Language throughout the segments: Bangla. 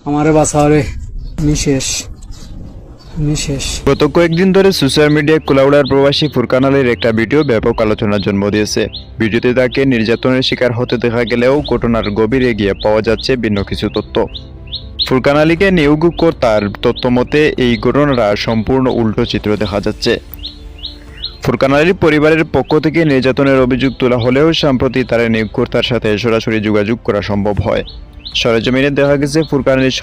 আমারে বাঁচাওরে নিশেষ নিশেষ। গত কয়েকদিন ধরে সোশ্যাল মিডিয়ায় কুলাউড়ার প্রবাসী ফুরকান আলীর একটা ভিডিও ব্যাপক আলোচনার জন্ম দিয়েছে। ভিডিওতে তাকে নির্যাতনের শিকার হতে দেখা গেলেও ঘটনার গভীরে গিয়ে পাওয়া যাচ্ছে ভিন্ন কিছু তথ্য। ফুরকান আলীকে নিয়োগকর্তার তথ্য মতে এই ঘটনাটা সম্পূর্ণ উল্টো চিত্র দেখা যাচ্ছে। ফুরকান আলীর পরিবারের পক্ষ থেকে নির্যাতনের অভিযোগ তোলা হলেও সম্প্রতি তার নিয়োগকর্তার সাথে সরাসরি যোগাযোগ করা সম্ভব হয়। সরেজমিনে দেখা গেছে ফুরকান আলীর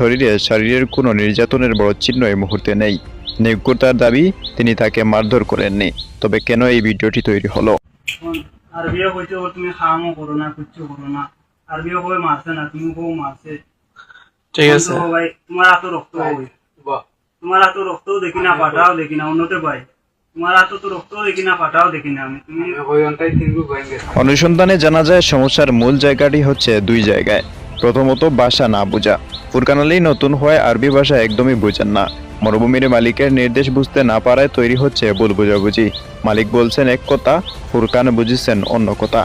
শারীরের কোনো নির্যাতনের বড় চিহ্ন এই মুহূর্তে নেই। নিয়োগকর্তার দাবি তিনি তাকে মারধর করেননি। তবে কেন এই ভিডিওটি তৈরি হলো? আরবিও কইছে তুমি খামও করো না, কিচ্ছু করো না। আরবিও কই মারছে না, তুমি কও মারছে। ঠিক আছে ভাই তোমার এত রক্ত হই, তোমার এত রক্তও দেখি না, পাটাও দেখি না, অন্যতে ভাই তোমার এত তো রক্তও দেখি না, পাটাও দেখি না। আমি তুমি অনুসন্ধানে জানা যায় সমস্যার মূল জায়গাটি হচ্ছে দুই জায়গায়। প্রথমত ভাষা না বোঝা। ফুরকান আলী নতুন হয়ে আরবি ভাষা একদমই বোঝেন না। মরুভূমির মালিকের নির্দেশ বুঝতে না পারায় তৈরি হচ্ছে ভুল বোঝাবুঝি। মালিক বলছেন এক কথা, ফুরকান বুঝেছেন অন্য কথা।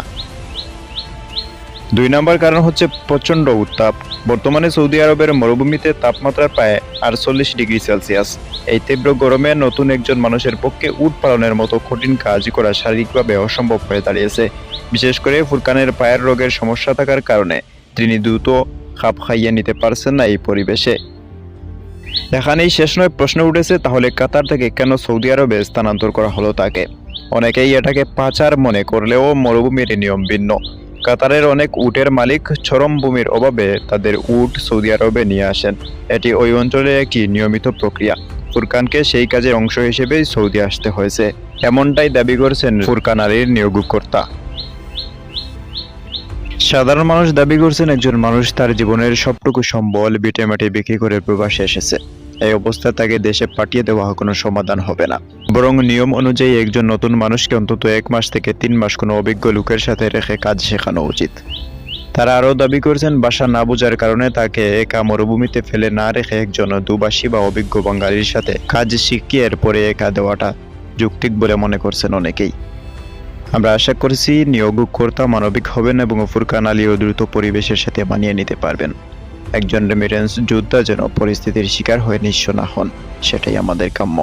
দুই নম্বর কারণ হচ্ছে প্রচণ্ড উত্তাপ। বর্তমানে সৌদি আরবের মরুভূমিতে তাপমাত্রা প্রায় 48 ডিগ্রি সেলসিয়াস। এই তীব্র গরমে নতুন একজন মানুষের পক্ষে উট পালনের মতো কঠিন কাজ করা শারীরিকভাবে অসম্ভব হয়ে দাঁড়িয়েছে। বিশেষ করে ফুরকানের পায়ের রোগের সমস্যা থাকার কারণে তিনি দ্রুত খাপ খাইয়ে নিতে পারছেন না এই পরিবেশে। এখানেই শেষ নয়, প্রশ্ন উঠেছে তাহলে কাতার থেকে কেন সৌদি আরবে স্থানান্তর করা হলো তাকে। অনেকেই এটাকে পাচার মনে করলেও মরুভূমির নিয়ম ভিন্ন। কাতারের অনেক উটের মালিক চরম ভূমির অভাবে তাদের উট সৌদি আরবে নিয়ে আসেন। এটি ওই অঞ্চলের একটি নিয়মিত প্রক্রিয়া। ফুরকানকে সেই কাজের অংশ হিসেবেই সৌদি আসতে হয়েছে, এমনটাই দাবি করছেন ফুরকান আলীর নিয়োগকর্তা। সাধারণ মানুষ দাবি করছেন একজন মানুষ তার জীবনের সবটুকু সম্বল ভিটেমাটি বিক্রি করে প্রবাসে এসেছে। এই অবস্থায় তাকে দেশে পাঠিয়ে দেওয়া কোনো সমাধান হবে না, বরং নিয়ম অনুযায়ী একজন নতুন মানুষকে অন্তত 1 মাস থেকে 3 মাস কোনো অভিজ্ঞ লোকের সাথে রেখে কাজ শেখানো উচিত। তারা আরও দাবি করছেন ভাষা না বোঝার কারণে তাকে একা মরুভূমিতে ফেলে না রেখে একজন দুভাষী বা অভিজ্ঞ বাঙালির সাথে কাজ শিখিয়ে এরপরে একা দেওয়াটা যৌক্তিক বলে মনে করছেন অনেকেই। আমরা আশা করছি নিয়োগকর্তা মানবিক হবেন এবং ফুরকান আলীও দ্রুত পরিবেশের সাথে মানিয়ে নিতে পারবেন। একজন রেমিটেন্স যোদ্ধা যেন পরিস্থিতির শিকার হয়ে নিঃস্ব না হন, সেটাই আমাদের কাম্য।